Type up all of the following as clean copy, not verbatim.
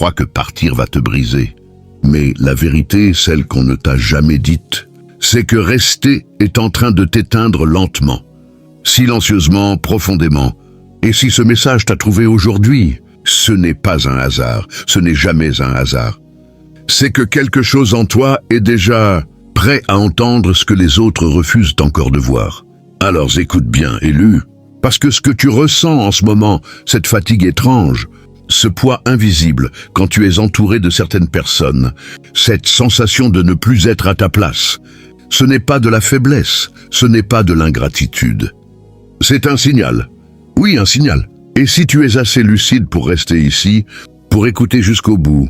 crois que partir va te briser. Mais la vérité, celle qu'on ne t'a jamais dite, c'est que rester est en train de t'éteindre lentement, silencieusement, profondément. Et si ce message t'a trouvé aujourd'hui, ce n'est pas un hasard, ce n'est jamais un hasard. C'est que quelque chose en toi est déjà prêt à entendre ce que les autres refusent encore de voir. Alors écoute bien, élu, parce que ce que tu ressens en ce moment, cette fatigue étrange, ce poids invisible quand tu es entouré de certaines personnes, cette sensation de ne plus être à ta place, ce n'est pas de la faiblesse, ce n'est pas de l'ingratitude. C'est un signal. Oui, un signal. Et si tu es assez lucide pour rester ici, pour écouter jusqu'au bout,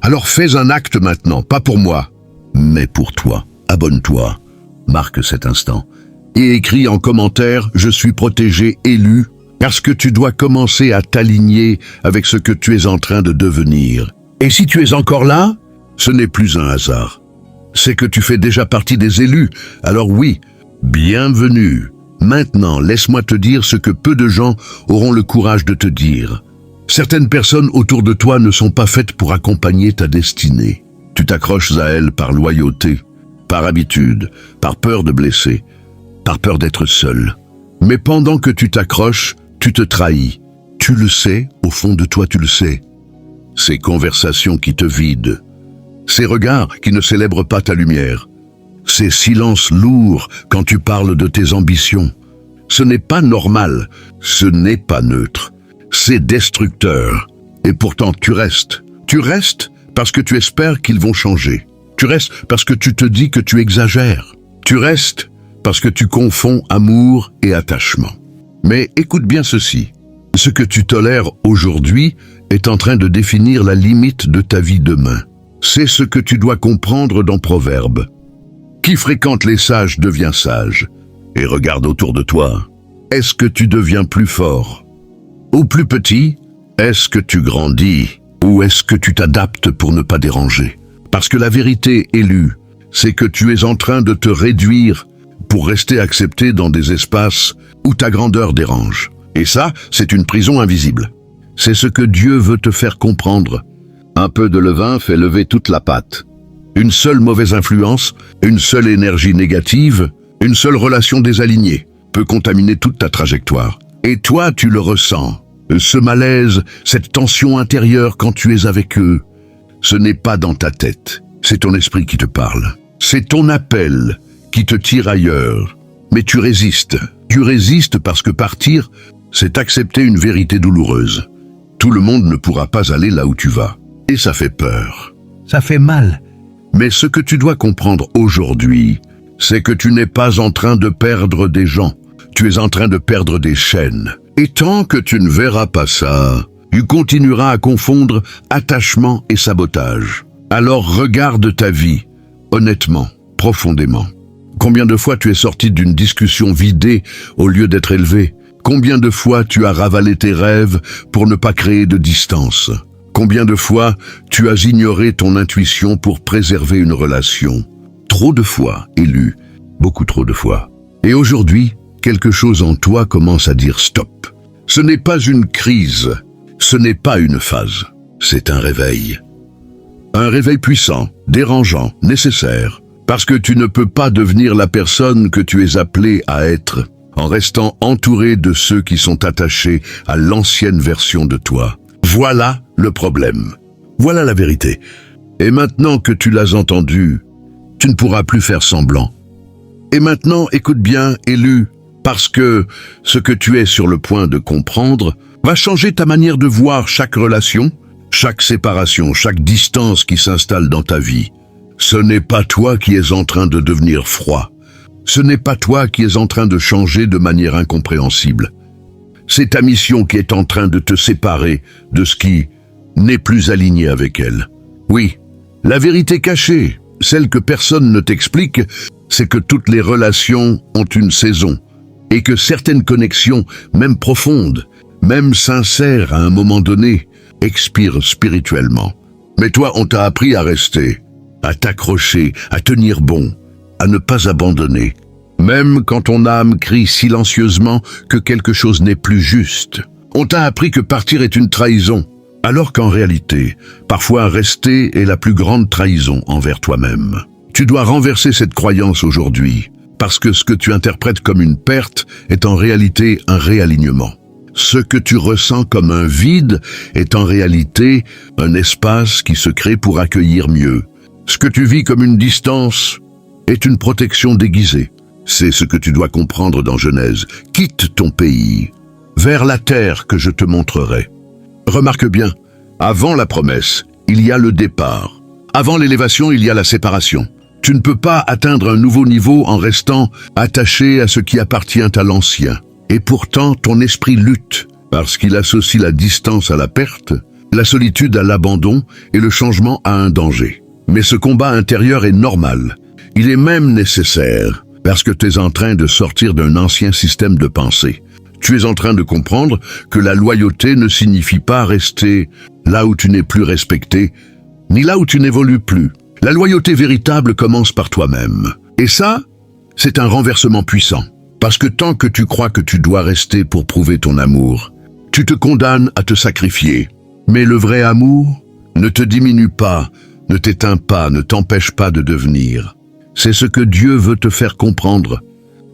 alors fais un acte maintenant, pas pour moi, mais pour toi. Abonne-toi, marque cet instant, et écris en commentaire « Je suis protégé, élu », parce que tu dois commencer à t'aligner avec ce que tu es en train de devenir. Et si tu es encore là, ce n'est plus un hasard. C'est que tu fais déjà partie des élus, alors oui, bienvenue. Maintenant, laisse-moi te dire ce que peu de gens auront le courage de te dire. Certaines personnes autour de toi ne sont pas faites pour accompagner ta destinée. Tu t'accroches à elles par loyauté, par habitude, par peur de blesser, par peur d'être seul. Mais pendant que tu t'accroches, tu te trahis. Tu le sais, au fond de toi tu le sais. Ces conversations qui te vident, ces regards qui ne célèbrent pas ta lumière, ces silences lourds quand tu parles de tes ambitions. Ce n'est pas normal, ce n'est pas neutre, c'est destructeur. Et pourtant tu restes. Tu restes parce que tu espères qu'ils vont changer. Tu restes parce que tu te dis que tu exagères. Tu restes parce que tu confonds amour et attachement. Mais écoute bien ceci. Ce que tu tolères aujourd'hui est en train de définir la limite de ta vie demain. C'est ce que tu dois comprendre dans Proverbe. Qui fréquente les sages devient sage. Et regarde autour de toi. Est-ce que tu deviens plus fort? Ou plus petit? Est-ce que tu grandis? Ou est-ce que tu t'adaptes pour ne pas déranger? Parce que la vérité, élue, c'est que tu es en train de te réduire pour rester accepté dans des espaces où ta grandeur dérange. Et ça, c'est une prison invisible. C'est ce que Dieu veut te faire comprendre. Un peu de levain fait lever toute la pâte. Une seule mauvaise influence, une seule énergie négative, une seule relation désalignée peut contaminer toute ta trajectoire. Et toi, tu le ressens. Ce malaise, cette tension intérieure quand tu es avec eux, ce n'est pas dans ta tête, c'est ton esprit qui te parle. C'est ton appel qui te tire ailleurs. Mais tu résistes. Tu résistes parce que partir, c'est accepter une vérité douloureuse. Tout le monde ne pourra pas aller là où tu vas. Et ça fait peur. Ça fait mal. Mais ce que tu dois comprendre aujourd'hui, c'est que tu n'es pas en train de perdre des gens. Tu es en train de perdre des chaînes. Et tant que tu ne verras pas ça, tu continueras à confondre attachement et sabotage. Alors regarde ta vie, honnêtement, profondément. Combien de fois tu es sorti d'une discussion vidée au lieu d'être élevé? Combien de fois tu as ravalé tes rêves pour ne pas créer de distance? Combien de fois tu as ignoré ton intuition pour préserver une relation? Trop de fois, élu, beaucoup trop de fois. Et aujourd'hui, quelque chose en toi commence à dire stop. Ce n'est pas une crise, ce n'est pas une phase, c'est un réveil. Un réveil puissant, dérangeant, nécessaire, parce que tu ne peux pas devenir la personne que tu es appelé à être en restant entouré de ceux qui sont attachés à l'ancienne version de toi. Voilà le problème. Voilà la vérité. Et maintenant que tu l'as entendu, tu ne pourras plus faire semblant. Et maintenant, écoute bien, élu, parce que ce que tu es sur le point de comprendre va changer ta manière de voir chaque relation, chaque séparation, chaque distance qui s'installe dans ta vie. Ce n'est pas toi qui es en train de devenir froid. Ce n'est pas toi qui es en train de changer de manière incompréhensible. C'est ta mission qui est en train de te séparer de ce qui n'est plus aligné avec elle. Oui, la vérité cachée, celle que personne ne t'explique, c'est que toutes les relations ont une saison et que certaines connexions, même profondes, même sincères à un moment donné, expirent spirituellement. Mais toi, on t'a appris à rester, à t'accrocher, à tenir bon, à ne pas abandonner, même quand ton âme crie silencieusement que quelque chose n'est plus juste. On t'a appris que partir est une trahison, Alors qu'en réalité, parfois rester est la plus grande trahison envers toi-même. Tu dois renverser cette croyance aujourd'hui, parce que ce que tu interprètes comme une perte est en réalité un réalignement. Ce que tu ressens comme un vide est en réalité un espace qui se crée pour accueillir mieux. Ce que tu vis comme une distance est une protection déguisée. C'est ce que tu dois comprendre dans Genèse. Quitte ton pays, vers la terre que je te montrerai. Remarque bien, avant la promesse, il y a le départ. Avant l'élévation, il y a la séparation. Tu ne peux pas atteindre un nouveau niveau en restant attaché à ce qui appartient à l'ancien. Et pourtant, ton esprit lutte, parce qu'il associe la distance à la perte, la solitude à l'abandon et le changement à un danger. Mais ce combat intérieur est normal. Il est même nécessaire, parce que tu es en train de sortir d'un ancien système de pensée. Tu es en train de comprendre que la loyauté ne signifie pas rester là où tu n'es plus respecté, ni là où tu n'évolues plus. La loyauté véritable commence par toi-même. Et ça, c'est un renversement puissant. Parce que tant que tu crois que tu dois rester pour prouver ton amour, tu te condamnes à te sacrifier. Mais le vrai amour ne te diminue pas, ne t'éteint pas, ne t'empêche pas de devenir. C'est ce que Dieu veut te faire comprendre.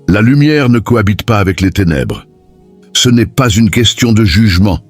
La lumière ne cohabite pas avec les ténèbres. Ce n'est pas une question de jugement,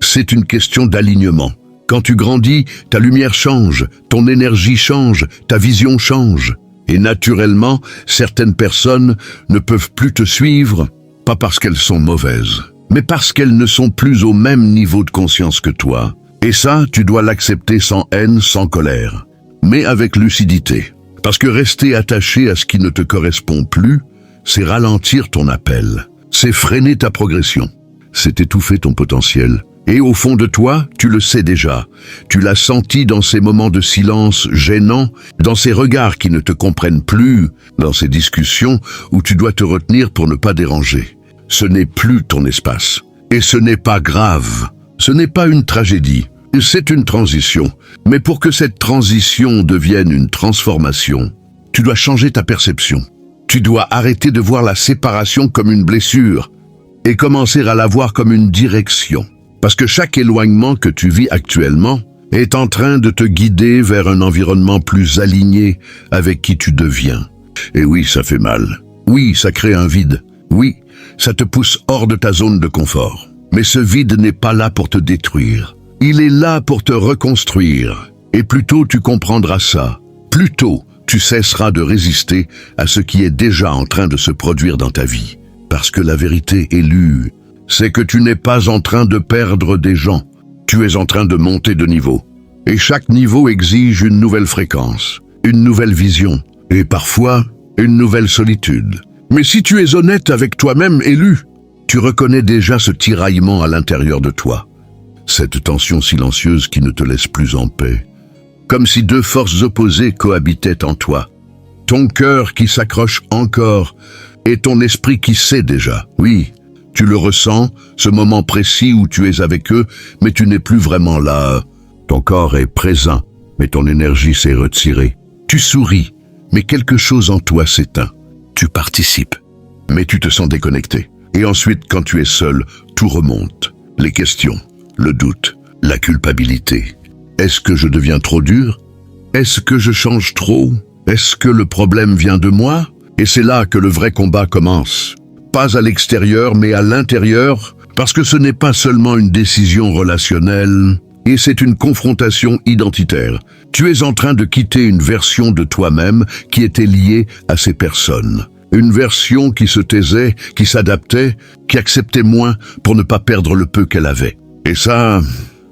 c'est une question d'alignement. Quand tu grandis, ta lumière change, ton énergie change, ta vision change. Et naturellement, certaines personnes ne peuvent plus te suivre, pas parce qu'elles sont mauvaises, mais parce qu'elles ne sont plus au même niveau de conscience que toi. Et ça, tu dois l'accepter sans haine, sans colère, mais avec lucidité. Parce que rester attaché à ce qui ne te correspond plus, c'est ralentir ton appel. C'est freiner ta progression, c'est étouffer ton potentiel. Et au fond de toi, tu le sais déjà. Tu l'as senti dans ces moments de silence gênants, dans ces regards qui ne te comprennent plus, dans ces discussions où tu dois te retenir pour ne pas déranger. Ce n'est plus ton espace. Et ce n'est pas grave. Ce n'est pas une tragédie. C'est une transition. Mais pour que cette transition devienne une transformation, tu dois changer ta perception. Tu dois arrêter de voir la séparation comme une blessure et commencer à la voir comme une direction. Parce que chaque éloignement que tu vis actuellement est en train de te guider vers un environnement plus aligné avec qui tu deviens. Et oui, ça fait mal. Oui, ça crée un vide. Oui, ça te pousse hors de ta zone de confort. Mais ce vide n'est pas là pour te détruire. Il est là pour te reconstruire. Et plus tôt tu comprendras ça, plus tôt tu cesseras de résister à ce qui est déjà en train de se produire dans ta vie. Parce que la vérité élue, c'est que tu n'es pas en train de perdre des gens. Tu es en train de monter de niveau. Et chaque niveau exige une nouvelle fréquence, une nouvelle vision, et parfois une nouvelle solitude. Mais si tu es honnête avec toi-même élu, tu reconnais déjà ce tiraillement à l'intérieur de toi. Cette tension silencieuse qui ne te laisse plus en paix. Comme si deux forces opposées cohabitaient en toi. Ton cœur qui s'accroche encore et ton esprit qui sait déjà. Oui, tu le ressens, ce moment précis où tu es avec eux, mais tu n'es plus vraiment là. Ton corps est présent, mais ton énergie s'est retirée. Tu souris, mais quelque chose en toi s'éteint. Tu participes, mais tu te sens déconnecté. Et ensuite, quand tu es seul, tout remonte. Les questions, le doute, la culpabilité. Est-ce que je deviens trop dur? Est-ce que je change trop? Est-ce que le problème vient de moi? Et c'est là que le vrai combat commence. Pas à l'extérieur, mais à l'intérieur, parce que ce n'est pas seulement une décision relationnelle, et c'est une confrontation identitaire. Tu es en train de quitter une version de toi-même qui était liée à ces personnes. Une version qui se taisait, qui s'adaptait, qui acceptait moins pour ne pas perdre le peu qu'elle avait. Et ça,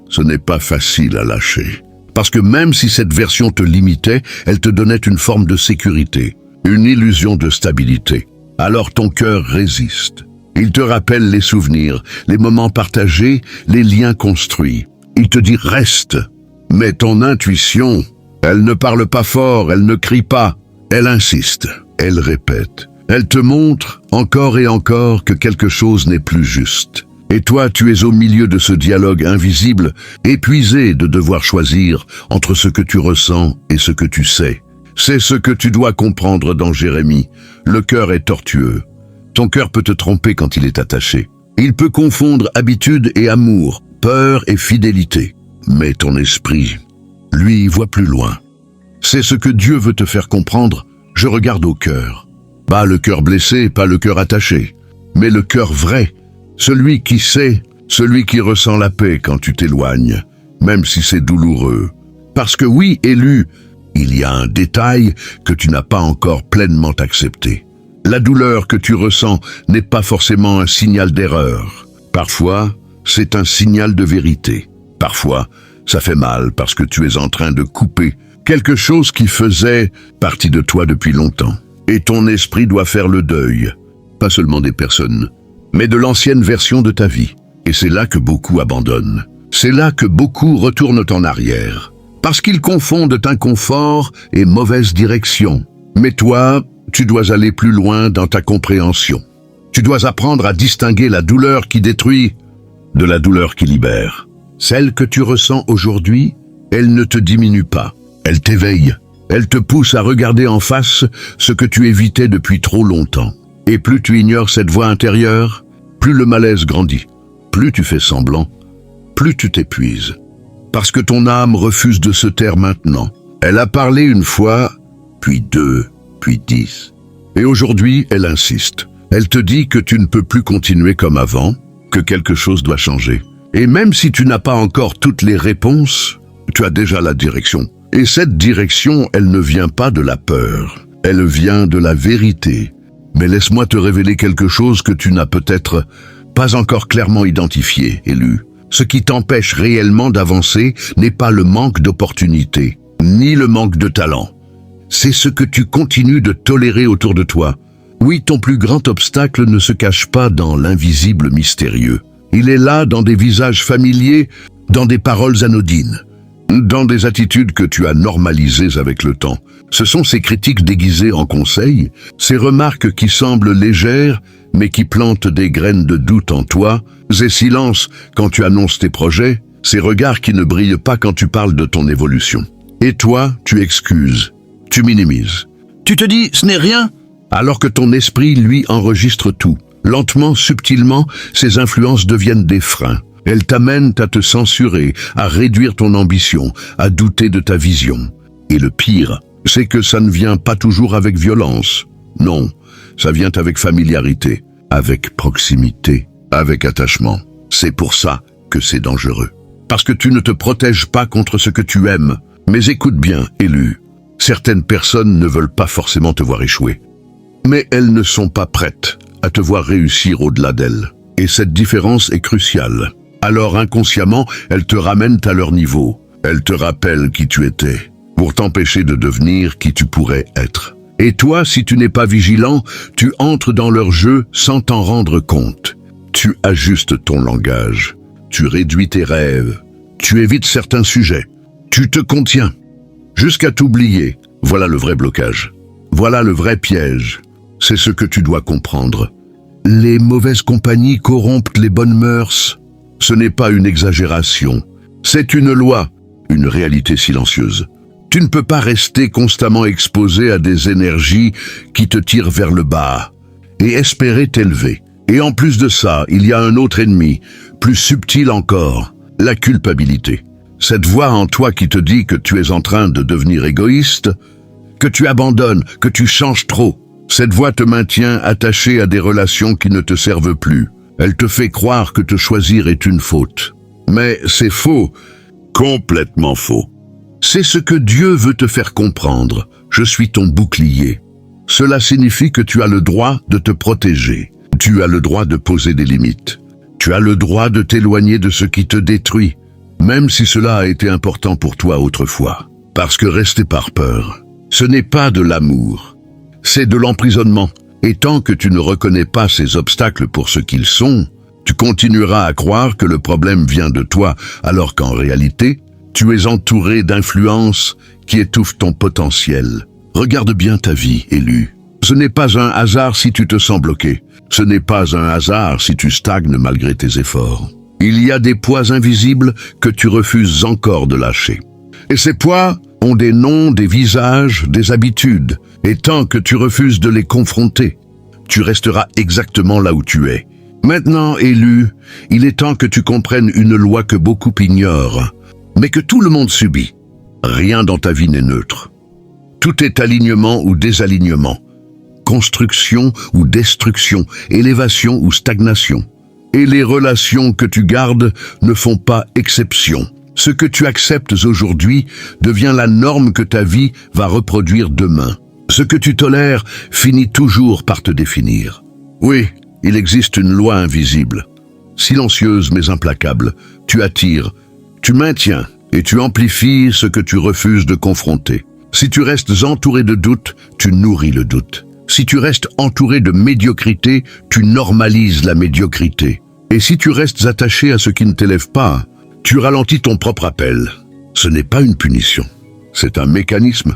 ce n'est pas facile à lâcher. Parce que même si cette version te limitait, elle te donnait une forme de sécurité, une illusion de stabilité. Alors ton cœur résiste. Il te rappelle les souvenirs, les moments partagés, les liens construits. Il te dit « reste ». Mais ton intuition, elle ne parle pas fort, elle ne crie pas. Elle insiste, elle répète. Elle te montre encore et encore que quelque chose n'est plus juste. Et toi, tu es au milieu de ce dialogue invisible, épuisé de devoir choisir entre ce que tu ressens et ce que tu sais. C'est ce que tu dois comprendre dans Jérémie. Le cœur est tortueux. Ton cœur peut te tromper quand il est attaché. Il peut confondre habitude et amour, peur et fidélité. Mais ton esprit, lui, voit plus loin. C'est ce que Dieu veut te faire comprendre. Je regarde au cœur. Pas le cœur blessé, pas le cœur attaché, mais le cœur vrai, celui qui sait, celui qui ressent la paix quand tu t'éloignes, même si c'est douloureux. Parce que oui, Élu, il y a un détail que tu n'as pas encore pleinement accepté. La douleur que tu ressens n'est pas forcément un signal d'erreur. Parfois, c'est un signal de vérité. Parfois, ça fait mal parce que tu es en train de couper quelque chose qui faisait partie de toi depuis longtemps. Et ton esprit doit faire le deuil, pas seulement des personnes, mais de l'ancienne version de ta vie. Et c'est là que beaucoup abandonnent. C'est là que beaucoup retournent en arrière. Parce qu'ils confondent inconfort et mauvaise direction. Mais toi, tu dois aller plus loin dans ta compréhension. Tu dois apprendre à distinguer la douleur qui détruit de la douleur qui libère. Celle que tu ressens aujourd'hui, elle ne te diminue pas. Elle t'éveille. Elle te pousse à regarder en face ce que tu évitais depuis trop longtemps. Et plus tu ignores cette voix intérieure, plus le malaise grandit. Plus tu fais semblant, plus tu t'épuises. Parce que ton âme refuse de se taire maintenant. Elle a parlé une fois, puis 2, puis 10. Et aujourd'hui, elle insiste. Elle te dit que tu ne peux plus continuer comme avant, que quelque chose doit changer. Et même si tu n'as pas encore toutes les réponses, tu as déjà la direction. Et cette direction, elle ne vient pas de la peur, elle vient de la vérité. Mais laisse-moi te révéler quelque chose que tu n'as peut-être pas encore clairement identifié, Élu. Ce qui t'empêche réellement d'avancer n'est pas le manque d'opportunités, ni le manque de talent. C'est ce que tu continues de tolérer autour de toi. Oui, ton plus grand obstacle ne se cache pas dans l'invisible mystérieux. Il est là dans des visages familiers, dans des paroles anodines. Dans des attitudes que tu as normalisées avec le temps. Ce sont ces critiques déguisées en conseils, ces remarques qui semblent légères, mais qui plantent des graines de doute en toi, ces silences quand tu annonces tes projets, ces regards qui ne brillent pas quand tu parles de ton évolution. Et toi, tu excuses, tu minimises. Tu te dis, ce n'est rien, alors que ton esprit, lui, enregistre tout. Lentement, subtilement, ces influences deviennent des freins. Elles t'amènent à te censurer, à réduire ton ambition, à douter de ta vision. Et le pire, c'est que ça ne vient pas toujours avec violence. Non, ça vient avec familiarité, avec proximité, avec attachement. C'est pour ça que c'est dangereux. Parce que tu ne te protèges pas contre ce que tu aimes. Mais écoute bien, Élu, certaines personnes ne veulent pas forcément te voir échouer. Mais elles ne sont pas prêtes à te voir réussir au-delà d'elles. Et cette différence est cruciale. Alors inconsciemment, elles te ramènent à leur niveau. Elles te rappellent qui tu étais, pour t'empêcher de devenir qui tu pourrais être. Et toi, si tu n'es pas vigilant, tu entres dans leur jeu sans t'en rendre compte. Tu ajustes ton langage, tu réduis tes rêves, tu évites certains sujets, tu te contiens, jusqu'à t'oublier. Voilà le vrai blocage. Voilà le vrai piège. C'est ce que tu dois comprendre. Les mauvaises compagnies corrompent les bonnes mœurs. Ce n'est pas une exagération, c'est une loi, une réalité silencieuse. Tu ne peux pas rester constamment exposé à des énergies qui te tirent vers le bas et espérer t'élever. Et en plus de ça, il y a un autre ennemi, plus subtil encore, la culpabilité. Cette voix en toi qui te dit que tu es en train de devenir égoïste, que tu abandonnes, que tu changes trop. Cette voix te maintient attaché à des relations qui ne te servent plus. Elle te fait croire que te choisir est une faute. Mais c'est faux, complètement faux. C'est ce que Dieu veut te faire comprendre. Je suis ton bouclier. Cela signifie que tu as le droit de te protéger. Tu as le droit de poser des limites. Tu as le droit de t'éloigner de ce qui te détruit, même si cela a été important pour toi autrefois. Parce que rester par peur, ce n'est pas de l'amour, c'est de l'emprisonnement. Et tant que tu ne reconnais pas ces obstacles pour ce qu'ils sont, tu continueras à croire que le problème vient de toi, alors qu'en réalité, tu es entouré d'influences qui étouffent ton potentiel. Regarde bien ta vie, Élu. Ce n'est pas un hasard si tu te sens bloqué. Ce n'est pas un hasard si tu stagnes malgré tes efforts. Il y a des poids invisibles que tu refuses encore de lâcher. Et ces poids ont des noms, des visages, des habitudes. Et tant que tu refuses de les confronter, tu resteras exactement là où tu es. Maintenant, Élu, il est temps que tu comprennes une loi que beaucoup ignorent. mais que tout le monde subit. Rien dans ta vie n'est neutre. Tout est alignement ou désalignement, construction ou destruction, élévation ou stagnation. Et les relations que tu gardes ne font pas exception. Ce que tu acceptes aujourd'hui devient la norme que ta vie va reproduire demain. Ce que tu tolères finit toujours par te définir. Oui, il existe une loi invisible, silencieuse mais implacable. Tu attires, tu maintiens et tu amplifies ce que tu refuses de confronter. Si tu restes entouré de doutes, tu nourris le doute. Si tu restes entouré de médiocrité, tu normalises la médiocrité. Et si tu restes attaché à ce qui ne t'élève pas, tu ralentis ton propre appel. Ce n'est pas une punition, c'est un mécanisme.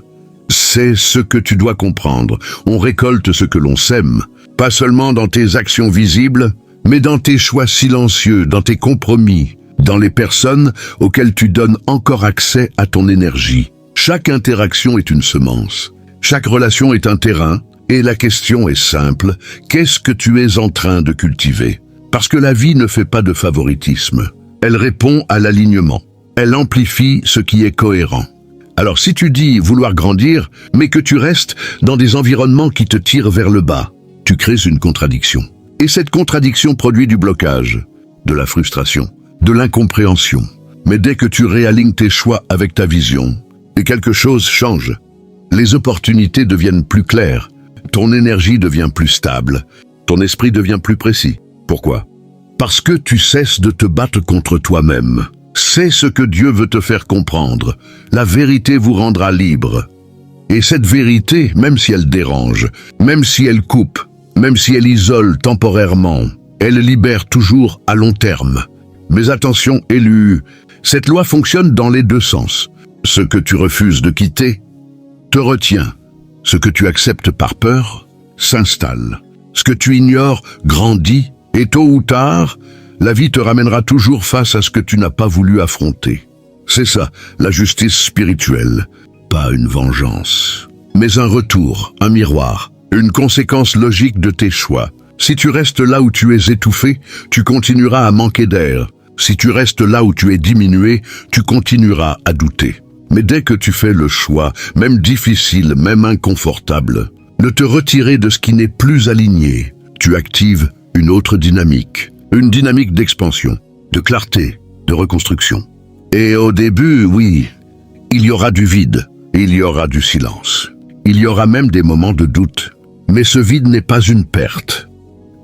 C'est ce que tu dois comprendre. On récolte ce que l'on sème, pas seulement dans tes actions visibles, mais dans tes choix silencieux, dans tes compromis, dans les personnes auxquelles tu donnes encore accès à ton énergie. Chaque interaction est une semence, chaque relation est un terrain, et la question est simple, qu'est-ce que tu es en train de cultiver? Parce que la vie ne fait pas de favoritisme. Elle répond à l'alignement. Elle amplifie ce qui est cohérent. Alors si tu dis vouloir grandir, mais que tu restes dans des environnements qui te tirent vers le bas, tu crées une contradiction. Et cette contradiction produit du blocage, de la frustration, de l'incompréhension. Mais dès que tu réalignes tes choix avec ta vision, et quelque chose change, les opportunités deviennent plus claires, ton énergie devient plus stable, ton esprit devient plus précis. Pourquoi? Parce que tu cesses de te battre contre toi-même. C'est ce que Dieu veut te faire comprendre. La vérité vous rendra libre. Et cette vérité, même si elle dérange, même si elle coupe, même si elle isole temporairement, elle libère toujours à long terme. Mais attention, élu, cette loi fonctionne dans les deux sens. Ce que tu refuses de quitter te retient. Ce que tu acceptes par peur s'installe. Ce que tu ignores grandit, et tôt ou tard, la vie te ramènera toujours face à ce que tu n'as pas voulu affronter. C'est ça, la justice spirituelle. Pas une vengeance, mais un retour, un miroir, une conséquence logique de tes choix. Si tu restes là où tu es étouffé, tu continueras à manquer d'air. Si tu restes là où tu es diminué, tu continueras à douter. Mais dès que tu fais le choix, même difficile, même inconfortable, de te retirer de ce qui n'est plus aligné, tu actives une autre dynamique. Une dynamique d'expansion, de clarté, de reconstruction. Et au début, oui, il y aura du vide, il y aura du silence. Il y aura même des moments de doute. Mais ce vide n'est pas une perte.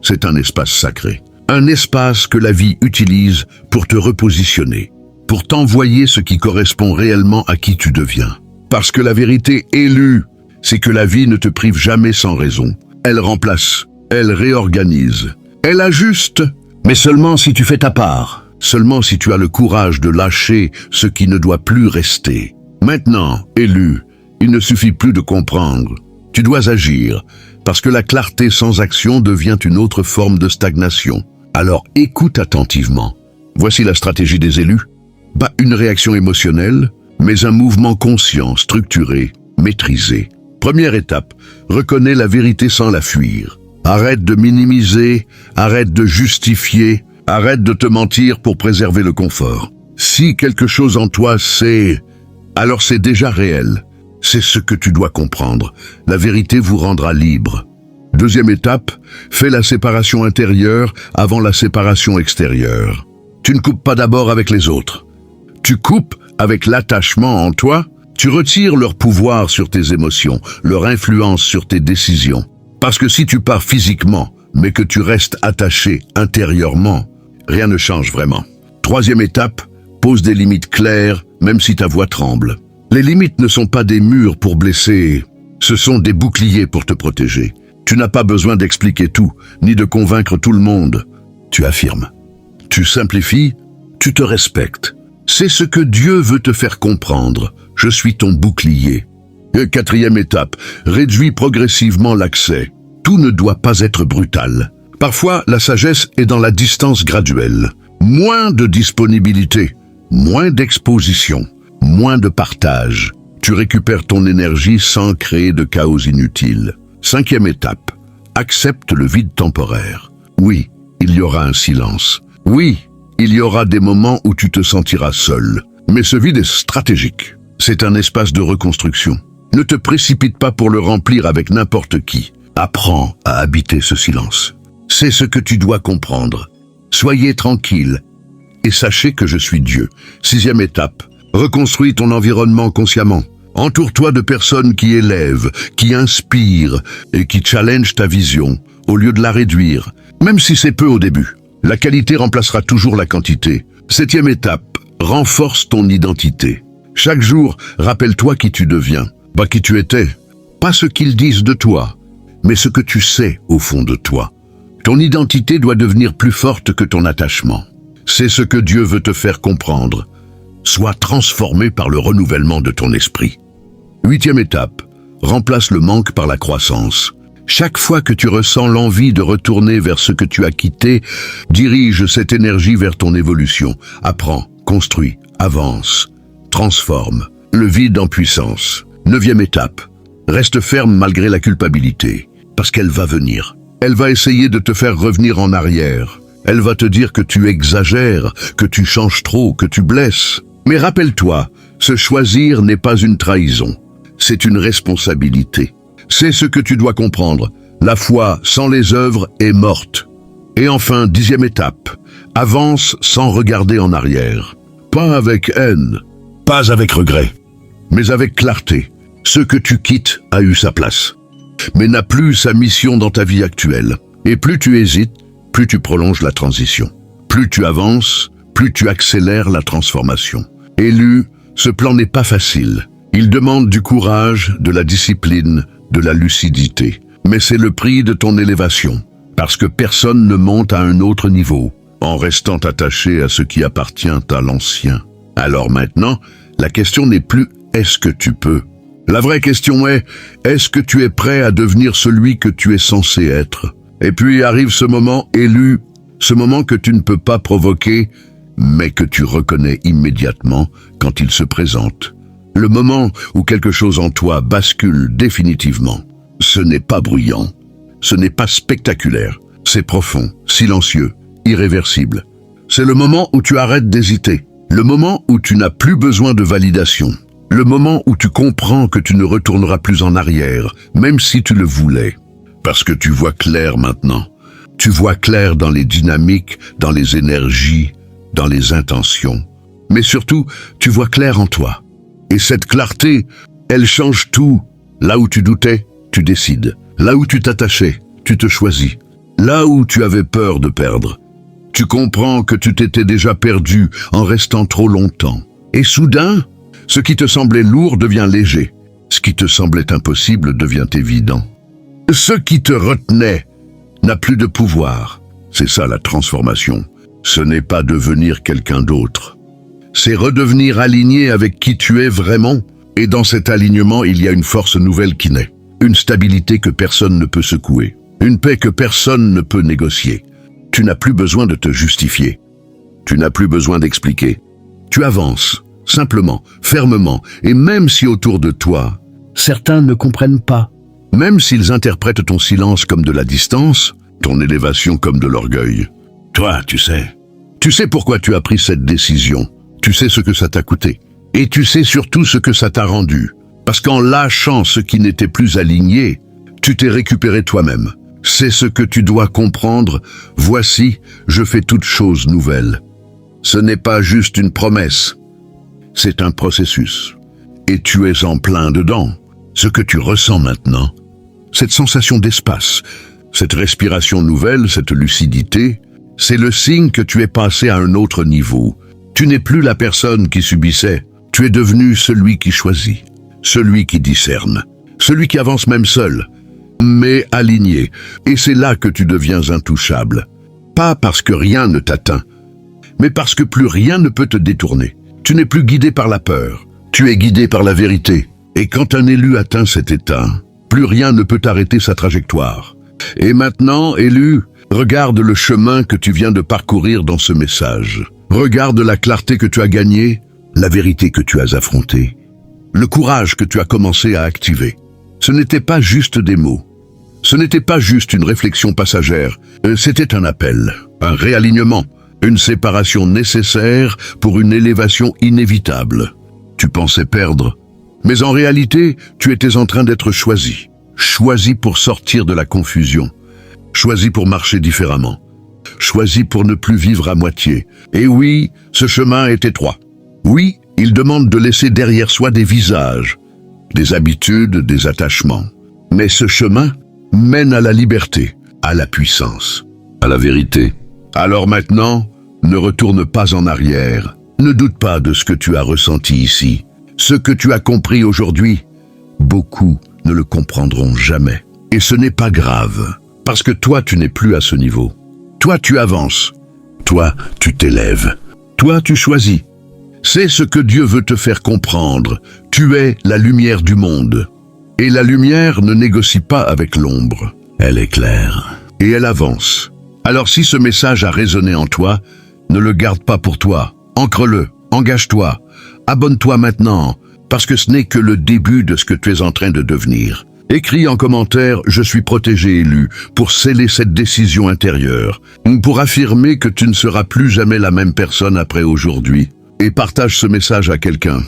C'est un espace sacré. Un espace que la vie utilise pour te repositionner, pour t'envoyer ce qui correspond réellement à qui tu deviens. Parce que la vérité élue, c'est que la vie ne te prive jamais sans raison. Elle remplace, elle réorganise, elle ajuste, mais seulement si tu fais ta part, seulement si tu as le courage de lâcher ce qui ne doit plus rester. Maintenant, élu, il ne suffit plus de comprendre. Tu dois agir, parce que la clarté sans action devient une autre forme de stagnation. Alors écoute attentivement. Voici la stratégie des élus. Pas une réaction émotionnelle, mais un mouvement conscient, structuré, maîtrisé. Première étape, reconnais la vérité sans la fuir. Arrête de minimiser, arrête de justifier, arrête de te mentir pour préserver le confort. Si quelque chose en toi c'est, alors c'est déjà réel. C'est ce que tu dois comprendre. La vérité vous rendra libre. Deuxième étape, fais la séparation intérieure avant la séparation extérieure. Tu ne coupes pas d'abord avec les autres. Tu coupes avec l'attachement en toi. Tu retires leur pouvoir sur tes émotions, leur influence sur tes décisions. Parce que si tu pars physiquement, mais que tu restes attaché intérieurement, rien ne change vraiment. Troisième étape, pose des limites claires, même si ta voix tremble. Les limites ne sont pas des murs pour blesser, ce sont des boucliers pour te protéger. Tu n'as pas besoin d'expliquer tout, ni de convaincre tout le monde. Tu affirmes. Tu simplifies, tu te respectes. C'est ce que Dieu veut te faire comprendre. Je suis ton bouclier. Et quatrième étape, réduis progressivement l'accès. Tout ne doit pas être brutal. Parfois, la sagesse est dans la distance graduelle. Moins de disponibilité, moins d'exposition, moins de partage. Tu récupères ton énergie sans créer de chaos inutile. Cinquième étape, accepte le vide temporaire. Oui, il y aura un silence. Oui, il y aura des moments où tu te sentiras seul. Mais ce vide est stratégique. C'est un espace de reconstruction. Ne te précipite pas pour le remplir avec n'importe qui. Apprends à habiter ce silence. C'est ce que tu dois comprendre. Soyez tranquille et sachez que je suis Dieu. 6e étape. Reconstruis ton environnement consciemment. Entoure-toi de personnes qui élèvent, qui inspirent et qui challengent ta vision, au lieu de la réduire. Même si c'est peu au début, la qualité remplacera toujours la quantité. 7e étape. Renforce ton identité. Chaque jour, rappelle-toi qui tu deviens, pas qui tu étais. Pas ce qu'ils disent de toi, mais ce que tu sais au fond de toi. Ton identité doit devenir plus forte que ton attachement. C'est ce que Dieu veut te faire comprendre. Sois transformé par le renouvellement de ton esprit. 8e étape. Remplace le manque par la croissance. Chaque fois que tu ressens l'envie de retourner vers ce que tu as quitté, dirige cette énergie vers ton évolution. Apprends, construis, avance, transforme. Le vide en puissance. 9e étape. Reste ferme malgré la culpabilité, parce qu'elle va venir. Elle va essayer de te faire revenir en arrière. Elle va te dire que tu exagères, que tu changes trop, que tu blesses. Mais rappelle-toi, se choisir n'est pas une trahison. C'est une responsabilité. C'est ce que tu dois comprendre. La foi sans les œuvres est morte. Et enfin, 10e étape. Avance sans regarder en arrière. Pas avec haine, pas avec regret, mais avec clarté. Ce que tu quittes a eu sa place, mais n'a plus sa mission dans ta vie actuelle. Et plus tu hésites, plus tu prolonges la transition. Plus tu avances, plus tu accélères la transformation. Élu, ce plan n'est pas facile. Il demande du courage, de la discipline, de la lucidité. Mais c'est le prix de ton élévation, parce que personne ne monte à un autre niveau en restant attaché à ce qui appartient à l'ancien. Alors maintenant, la question n'est plus « est-ce que tu peux ?» La vraie question est « est-ce que tu es prêt à devenir celui que tu es censé être ?» Et puis arrive ce moment élu, ce moment que tu ne peux pas provoquer, mais que tu reconnais immédiatement quand il se présente. Le moment où quelque chose en toi bascule définitivement. Ce n'est pas bruyant, ce n'est pas spectaculaire, c'est profond, silencieux, irréversible. C'est le moment où tu arrêtes d'hésiter, le moment où tu n'as plus besoin de validation, le moment où tu comprends que tu ne retourneras plus en arrière, même si tu le voulais. Parce que tu vois clair maintenant. Tu vois clair dans les dynamiques, dans les énergies, dans les intentions. Mais surtout, tu vois clair en toi. Et cette clarté, elle change tout. Là où tu doutais, tu décides. Là où tu t'attachais, tu te choisis. Là où tu avais peur de perdre, tu comprends que tu t'étais déjà perdu en restant trop longtemps. Et soudain, ce qui te semblait lourd devient léger. Ce qui te semblait impossible devient évident. Ce qui te retenait n'a plus de pouvoir. C'est ça la transformation. Ce n'est pas devenir quelqu'un d'autre. C'est redevenir aligné avec qui tu es vraiment. Et dans cet alignement, il y a une force nouvelle qui naît. Une stabilité que personne ne peut secouer. Une paix que personne ne peut négocier. Tu n'as plus besoin de te justifier. Tu n'as plus besoin d'expliquer. Tu avances, simplement, fermement, et même si autour de toi, certains ne comprennent pas, même s'ils interprètent ton silence comme de la distance, ton élévation comme de l'orgueil. Toi, tu sais pourquoi tu as pris cette décision. Tu sais ce que ça t'a coûté. Et tu sais surtout ce que ça t'a rendu. Parce qu'en lâchant ce qui n'était plus aligné, tu t'es récupéré toi-même. C'est ce que tu dois comprendre. Voici, je fais toute chose nouvelle. Ce n'est pas juste une promesse. C'est un processus. Et tu es en plein dedans. Ce que tu ressens maintenant, cette sensation d'espace, cette respiration nouvelle, cette lucidité, c'est le signe que tu es passé à un autre niveau. Tu n'es plus la personne qui subissait. Tu es devenu celui qui choisit, celui qui discerne, celui qui avance même seul, mais aligné. Et c'est là que tu deviens intouchable. Pas parce que rien ne t'atteint, mais parce que plus rien ne peut te détourner. Tu n'es plus guidé par la peur, tu es guidé par la vérité. Et quand un élu atteint cet état, plus rien ne peut arrêter sa trajectoire. Et maintenant, élu, regarde le chemin que tu viens de parcourir dans ce message. Regarde la clarté que tu as gagnée, la vérité que tu as affrontée, le courage que tu as commencé à activer. Ce n'était pas juste des mots. Ce n'était pas juste une réflexion passagère. C'était un appel, un réalignement, une séparation nécessaire pour une élévation inévitable. Tu pensais perdre, mais en réalité, tu étais en train d'être choisi. Choisi pour sortir de la confusion. Choisi pour marcher différemment. Choisi pour ne plus vivre à moitié. Et oui, ce chemin est étroit. Oui, il demande de laisser derrière soi des visages, des habitudes, des attachements. Mais ce chemin mène à la liberté, à la puissance, à la vérité. Alors maintenant, ne retourne pas en arrière. Ne doute pas de ce que tu as ressenti ici. Ce que tu as compris aujourd'hui, beaucoup ne le comprendront jamais. Et ce n'est pas grave, parce que toi, tu n'es plus à ce niveau. Toi, tu avances. Toi, tu t'élèves. Toi, tu choisis. C'est ce que Dieu veut te faire comprendre. Tu es la lumière du monde. Et la lumière ne négocie pas avec l'ombre. Elle éclaire. Et elle avance. Alors si ce message a résonné en toi, ne le garde pas pour toi. Ancre-le. Engage-toi. Abonne-toi maintenant, parce que ce n'est que le début de ce que tu es en train de devenir. Écris en commentaire « Je suis protégé élu » pour sceller cette décision intérieure, pour affirmer que tu ne seras plus jamais la même personne après aujourd'hui. Et partage ce message à quelqu'un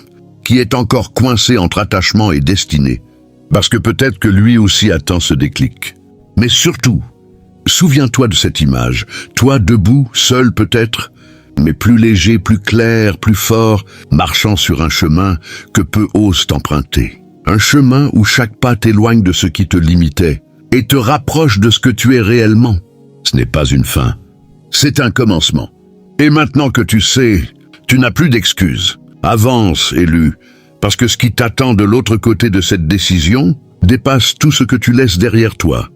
qui est encore coincé entre attachement et destinée, parce que peut-être que lui aussi attend ce déclic. Mais surtout, souviens-toi de cette image, toi debout, seul peut-être, mais plus léger, plus clair, plus fort, marchant sur un chemin que peu osent emprunter. Un chemin où chaque pas t'éloigne de ce qui te limitait et te rapproche de ce que tu es réellement. Ce n'est pas une fin, c'est un commencement. Et maintenant que tu sais, tu n'as plus d'excuses. Avance, élu, parce que ce qui t'attend de l'autre côté de cette décision dépasse tout ce que tu laisses derrière toi.